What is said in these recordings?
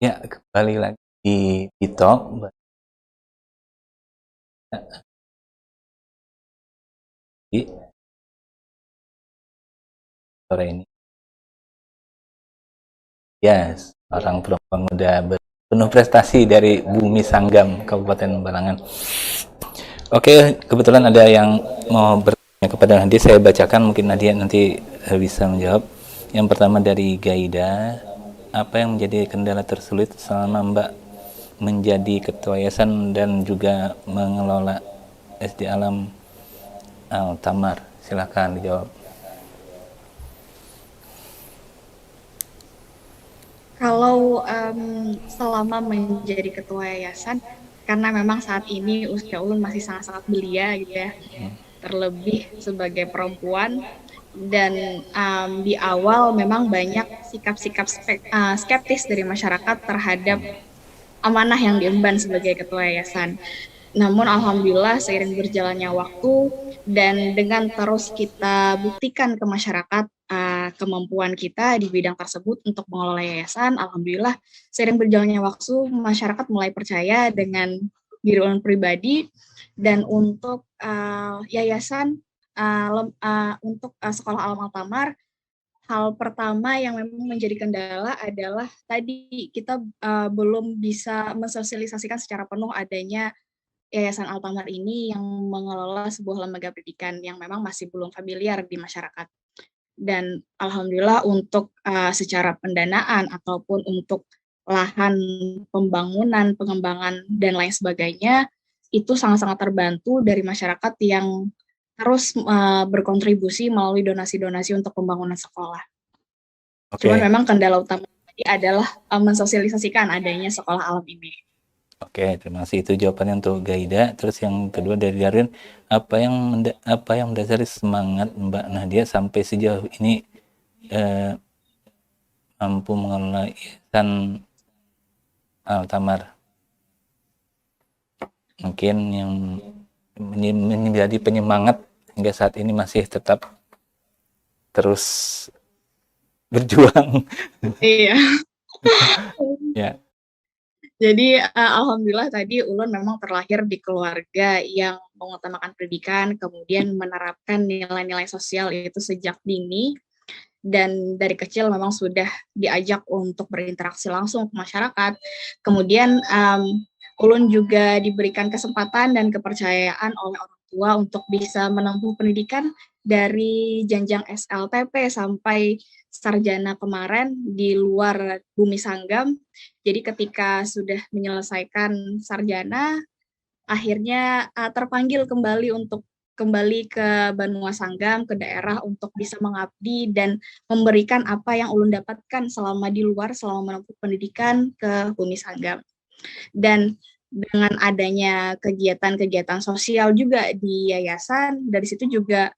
Ya, kembali lagi di Tito di sore ini. Yes, orang perempuan muda penuh prestasi dari Bumi Sanggam, Kabupaten Balangan. Oke, kebetulan ada yang mau bertanya kepada Nadia, saya bacakan, mungkin Nadia nanti bisa menjawab. Yang pertama dari Gaida, apa yang menjadi kendala tersulit selama Mbak menjadi ketua yayasan dan juga mengelola SD Alam Al-Tamar? Silakan dijawab. Kalau selama menjadi ketua yayasan, karena memang saat ini usia ulun masih sangat-sangat belia gitu ya, terlebih sebagai perempuan, dan di awal memang banyak sikap-sikap skeptis dari masyarakat terhadap amanah yang diemban sebagai ketua yayasan. Namun alhamdulillah seiring berjalannya waktu dan dengan terus kita buktikan ke masyarakat kemampuan kita di bidang tersebut untuk mengelola yayasan, alhamdulillah seiring berjalannya waktu masyarakat mulai percaya dengan diri ulun pribadi dan untuk yayasan untuk Sekolah Alam Altamar. Hal pertama yang memang menjadi kendala adalah tadi kita belum bisa mensosialisasikan secara penuh adanya Yayasan Altamar ini yang mengelola sebuah lembaga pendidikan yang memang masih belum familiar di masyarakat. Dan alhamdulillah untuk secara pendanaan ataupun untuk lahan pembangunan, pengembangan dan lain sebagainya itu sangat-sangat terbantu dari masyarakat yang terus berkontribusi melalui donasi-donasi untuk pembangunan sekolah. Cuman Oke, memang kendala utama tadi adalah mensosialisasikan adanya sekolah alam ini. oke, terima kasih itu jawabannya untuk Gaida. Terus yang kedua dari Darwin, apa yang mendasari semangat Mbak Nadia sampai sejauh ini eh, mampu mengelola yayasan Altamar? Mungkin yang menjadi penyemangat hingga saat ini masih tetap terus berjuang. Iya. Ya, Jadi alhamdulillah tadi ulun memang terlahir di keluarga yang mengutamakan pendidikan, kemudian menerapkan nilai-nilai sosial itu sejak dini dan dari kecil memang sudah diajak untuk berinteraksi langsung ke masyarakat. Kemudian ulun juga diberikan kesempatan dan kepercayaan oleh orang tua untuk bisa menempuh pendidikan dari jenjang SLTP sampai sarjana kemarin di luar Bumi Sanggam. Jadi ketika sudah menyelesaikan sarjana, akhirnya terpanggil kembali untuk kembali ke Banua Sanggam, ke daerah untuk bisa mengabdi dan memberikan apa yang ulun dapatkan selama di luar, selama menempuh pendidikan ke Bumi Sanggam. Dan dengan adanya kegiatan-kegiatan sosial juga di yayasan, dari situ juga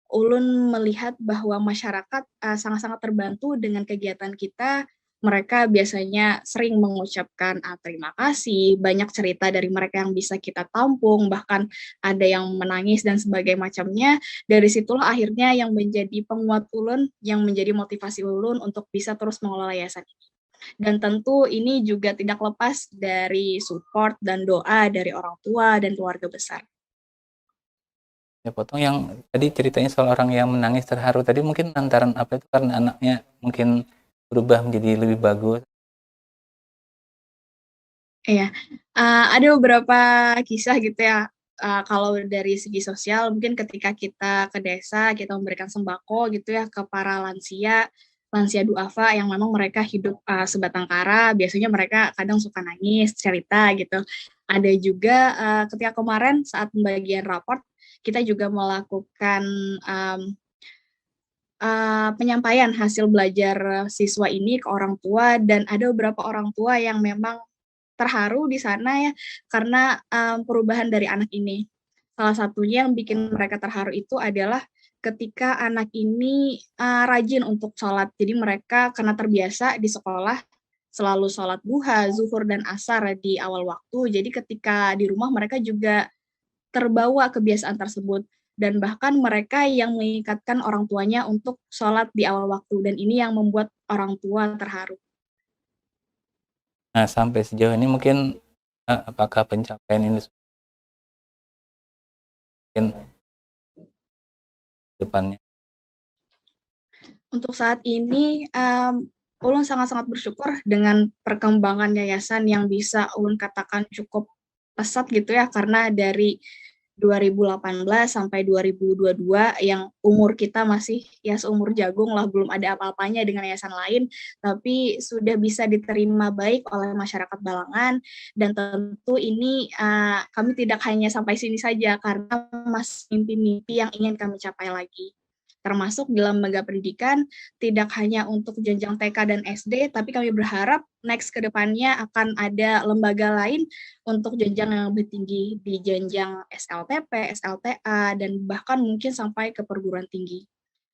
ulun melihat bahwa masyarakat sangat-sangat terbantu dengan kegiatan kita. Mereka biasanya sering mengucapkan terima kasih, banyak cerita dari mereka yang bisa kita tampung, bahkan ada yang menangis dan sebagainya macamnya. Dari situlah akhirnya yang menjadi penguat ulun, yang menjadi motivasi ulun untuk bisa terus mengelola yayasan ini. Dan tentu ini juga tidak lepas dari support dan doa dari orang tua dan keluarga besar. ya potong yang tadi ceritanya soal orang yang menangis terharu tadi mungkin lantaran apa itu karena anaknya mungkin berubah menjadi lebih bagus. Iya, ada beberapa kisah gitu ya. Kalau dari segi sosial, mungkin ketika kita ke desa, kita memberikan sembako gitu ya ke para lansia, lansia duafa yang memang mereka hidup sebatang kara, biasanya mereka kadang suka nangis, cerita gitu. Ada juga ketika kemarin saat pembagian raport, kita juga melakukan um, penyampaian hasil belajar siswa ini ke orang tua dan ada beberapa orang tua yang memang terharu di sana ya karena perubahan dari anak ini. Salah satunya yang bikin mereka terharu itu adalah ketika anak ini rajin untuk sholat. Jadi mereka karena terbiasa di sekolah selalu sholat duha, zuhur, dan asar di awal waktu. Jadi ketika di rumah mereka juga terbawa kebiasaan tersebut. Dan bahkan mereka yang mengikatkan orang tuanya untuk sholat di awal waktu. Dan ini yang membuat orang tua terharu. Nah, sampai sejauh ini mungkin apakah pencapaian ini mungkin depannya? Untuk saat ini, Ulun sangat-sangat bersyukur dengan perkembangan yayasan yang bisa Ulun katakan cukup pesat gitu ya, karena dari 2018 sampai 2022 yang umur kita masih ya seumur jagung lah, belum ada apa-apanya dengan yayasan lain, tapi sudah bisa diterima baik oleh masyarakat Balangan dan tentu ini kami tidak hanya sampai sini saja karena masih mimpi-mimpi yang ingin kami capai lagi. Termasuk di lembaga pendidikan tidak hanya untuk jenjang TK dan SD, tapi kami berharap next ke depannya akan ada lembaga lain untuk jenjang yang lebih tinggi di jenjang SLTP, SLTA, dan bahkan mungkin sampai ke perguruan tinggi.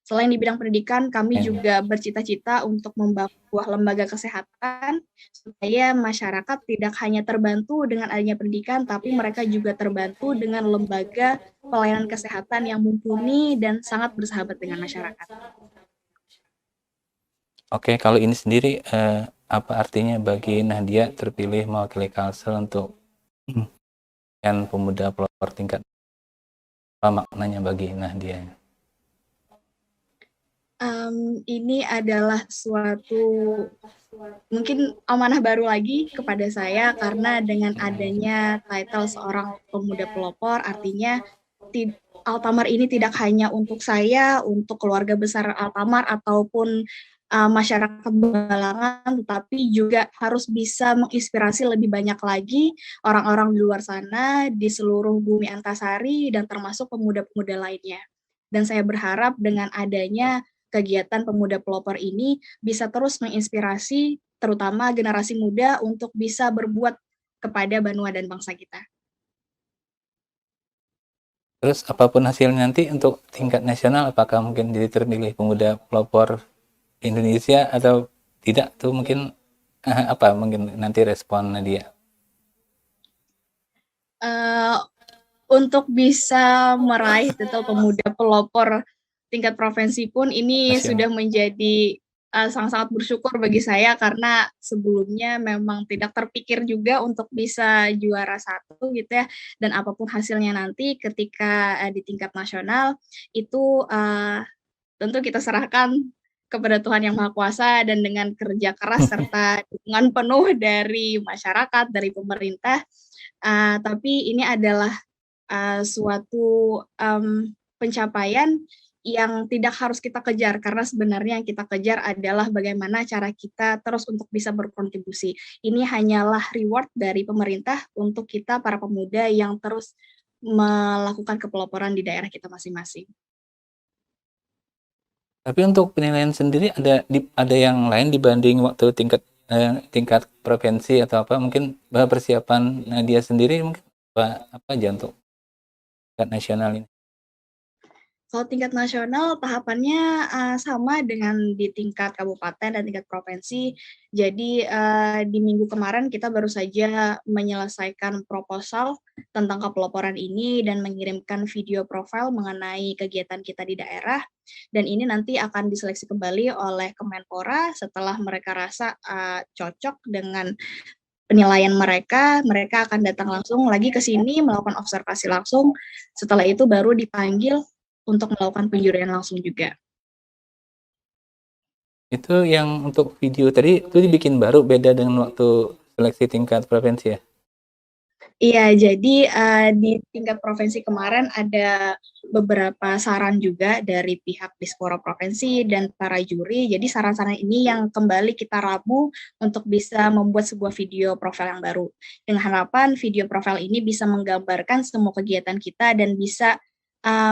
Selain di bidang pendidikan, kami juga bercita-cita untuk membangun sebuah lembaga kesehatan supaya masyarakat tidak hanya terbantu dengan adanya pendidikan, tapi mereka juga terbantu dengan lembaga pelayanan kesehatan yang mumpuni dan sangat bersahabat dengan masyarakat. Oke, kalau ini sendiri apa artinya bagi Nadia terpilih mewakili Kalsel untuk kan pemuda pelopor tingkat, apa maknanya bagi Nadia? Ini adalah suatu mungkin amanah baru lagi kepada saya karena dengan adanya title seorang pemuda pelopor artinya Altamar ini tidak hanya untuk saya, untuk keluarga besar Altamar ataupun masyarakat Balangan, tetapi juga harus bisa menginspirasi lebih banyak lagi orang-orang di luar sana, di seluruh bumi Antasari, dan termasuk pemuda-pemuda lainnya. Dan saya berharap dengan adanya kegiatan pemuda pelopor ini bisa terus menginspirasi terutama generasi muda untuk bisa berbuat kepada Banua dan bangsa kita. Terus apapun hasilnya nanti untuk tingkat nasional, apakah mungkin jadi terpilih pemuda pelopor Indonesia atau tidak, tuh mungkin apa mungkin nanti respon Nadia? Untuk bisa meraih titel pemuda pelopor tingkat provinsi pun ini sudah menjadi sangat-sangat bersyukur bagi saya karena sebelumnya memang tidak terpikir juga untuk bisa juara satu gitu ya, dan apapun hasilnya nanti ketika di tingkat nasional itu tentu kita serahkan kepada Tuhan Yang Maha Kuasa dan dengan kerja keras serta dukungan penuh dari masyarakat, dari pemerintah. Tapi ini adalah suatu pencapaian yang tidak harus kita kejar karena sebenarnya yang kita kejar adalah bagaimana cara kita terus untuk bisa berkontribusi. Ini hanyalah reward dari pemerintah untuk kita para pemuda yang terus melakukan kepeloporan di daerah kita masing-masing. Tapi untuk penilaian sendiri ada yang lain dibanding waktu tingkat provinsi atau apa? Mungkin persiapan Nadia sendiri mungkin apa aja untuk tingkat nasional ini? Kalau tingkat nasional tahapannya sama dengan di tingkat kabupaten dan tingkat provinsi. Jadi di minggu kemarin kita baru saja menyelesaikan proposal tentang kepeloporan ini dan mengirimkan video profil mengenai kegiatan kita di daerah. Dan ini nanti akan diseleksi kembali oleh Kemenpora setelah mereka rasa cocok dengan penilaian mereka, mereka akan datang langsung lagi ke sini melakukan observasi langsung. Setelah itu baru dipanggil untuk melakukan penjurian langsung juga. Itu yang untuk video tadi itu dibikin baru beda dengan waktu seleksi tingkat provinsi ya? Iya, jadi di tingkat provinsi kemarin ada beberapa saran juga dari pihak Dispora Provinsi dan para juri. Jadi saran-saran ini yang kembali kita ramu untuk bisa membuat sebuah video profil yang baru. Dengan harapan video profil ini bisa menggambarkan semua kegiatan kita dan bisa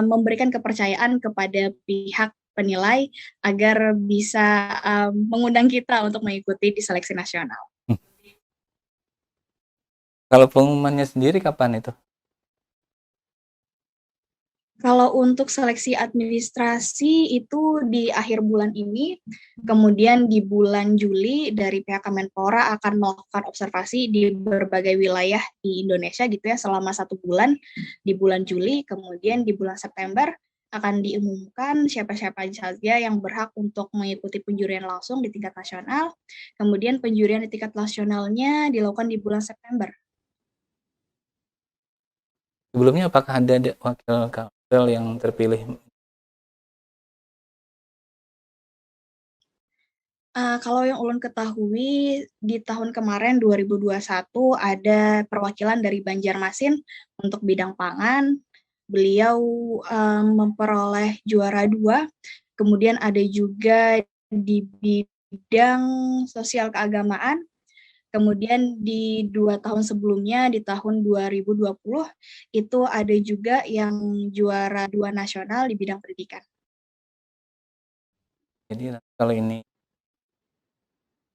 memberikan kepercayaan kepada pihak penilai agar bisa mengundang kita untuk mengikuti di seleksi nasional. Kalau pengumumannya sendiri kapan itu? Kalau untuk seleksi administrasi itu di akhir bulan ini, kemudian di bulan Juli dari pihak Kemenpora akan melakukan observasi di berbagai wilayah di Indonesia gitu ya selama 1 bulan di bulan Juli, kemudian di bulan September akan diumumkan siapa-siapa saja yang berhak untuk mengikuti penjurian langsung di tingkat nasional. Kemudian penjurian di tingkat nasionalnya dilakukan di bulan September. Sebelumnya apakah ada wakil Kalsel yang terpilih? Kalau yang ulun ketahui di tahun kemarin 2021 ada perwakilan dari Banjarmasin untuk bidang pangan. Beliau memperoleh juara 2. Kemudian ada juga di bidang sosial keagamaan. Kemudian di 2 tahun sebelumnya, di tahun 2020, itu ada juga yang juara 2 nasional di bidang pendidikan. Jadi kalau ini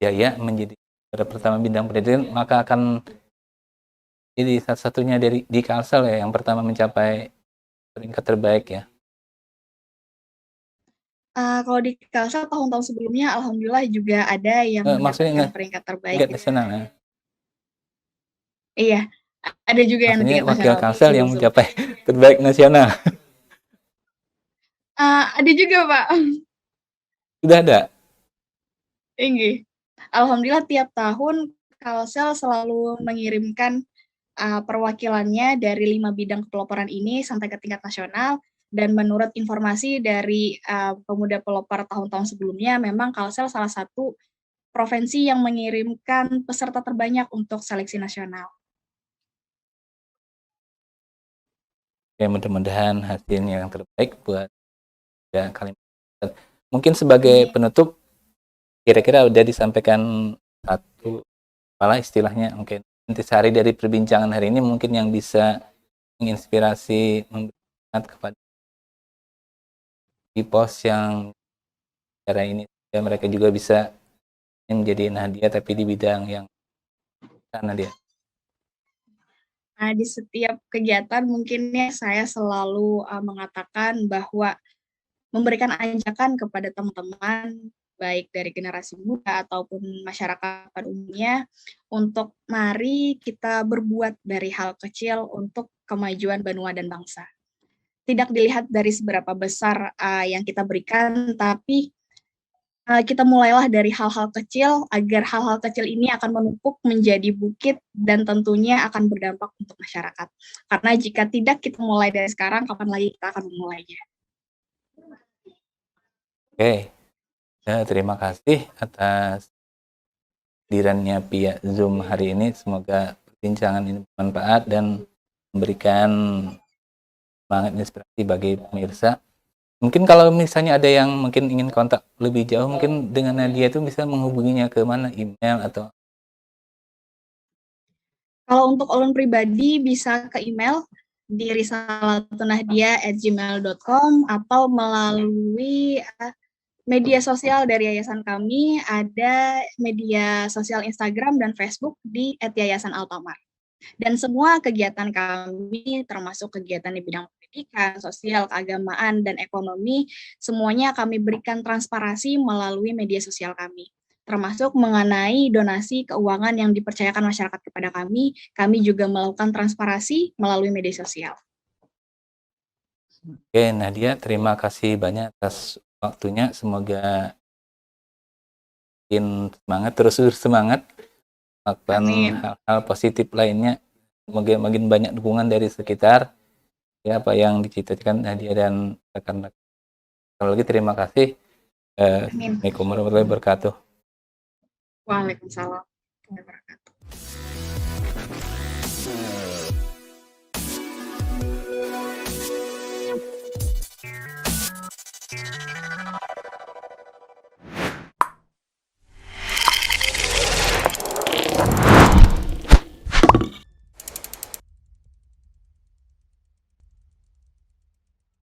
Jaya menjadi juara pertama bidang pendidikan, maka akan jadi satu-satunya di Kalsel ya yang pertama mencapai peringkat terbaik ya. Kalau di Kalsel tahun-tahun sebelumnya, alhamdulillah juga ada yang Maksudnya mendapatkan peringkat terbaik. tingkat nasional ya. Iya, ada juga yang Maksudnya tingkat wakil nasional. Kalsel yang mencapai terbaik nasional. Ada juga, Pak. Sudah ada? Tinggi. Alhamdulillah tiap tahun Kalsel selalu mengirimkan perwakilannya dari 5 bidang kepeloporan ini sampai ke tingkat nasional. Dan menurut informasi dari pemuda pelopor tahun-tahun sebelumnya, memang Kalsel salah satu provinsi yang mengirimkan peserta terbanyak untuk seleksi nasional. Ya, mudah-mudahan hasilnya yang terbaik buat ya, Kalimantan. Mungkin sebagai penutup, kira-kira udah disampaikan satu apalah istilahnya, mungkin intisari dari perbincangan hari ini mungkin yang bisa menginspirasi, memberikan kepada di pos yang cara ini ya, mereka juga bisa menjadi Nadia tapi di bidang yang Nadia. Di setiap kegiatan mungkinnya saya selalu mengatakan bahwa memberikan ajakan kepada teman-teman baik dari generasi muda ataupun masyarakat pada umumnya untuk mari kita berbuat dari hal kecil untuk kemajuan benua dan bangsa. Tidak dilihat dari seberapa besar yang kita berikan, tapi kita mulailah dari hal-hal kecil agar hal-hal kecil ini akan menumpuk menjadi bukit dan tentunya akan berdampak untuk masyarakat. Karena jika tidak kita mulai dari sekarang, kapan lagi kita akan memulainya? Oke, ya, terima kasih atas hadirannya via Zoom hari ini. Semoga perbincangan ini bermanfaat dan memberikan semangat inspirasi bagi pemirsa. Mungkin kalau misalnya ada yang mungkin ingin kontak lebih jauh, mungkin dengan Nadia itu bisa menghubunginya ke mana? Email atau? Kalau untuk ulun pribadi bisa ke email di risalatunahdia@gmail.com atau melalui media sosial dari yayasan kami, ada media sosial Instagram dan Facebook di @yayasan Altamar. Dan semua kegiatan kami, termasuk kegiatan di bidang pendidikan, sosial, keagamaan, dan ekonomi, semuanya kami berikan transparansi melalui media sosial kami. Termasuk mengenai donasi keuangan yang dipercayakan masyarakat kepada kami juga melakukan transparansi melalui media sosial. Oke, Nadia, terima kasih banyak atas waktunya. Semoga makin semangat, terus bersemangat melakukan hal-hal positif lainnya. Semoga makin banyak dukungan dari sekitar. Ya, apa yang dicita-citakan Nadia dan rekan-rekan. Sekali lagi terima kasih. Assalamualaikum warahmatullahi wabarakatuh. Waalaikumsalam warahmatullahi wabarakatuh.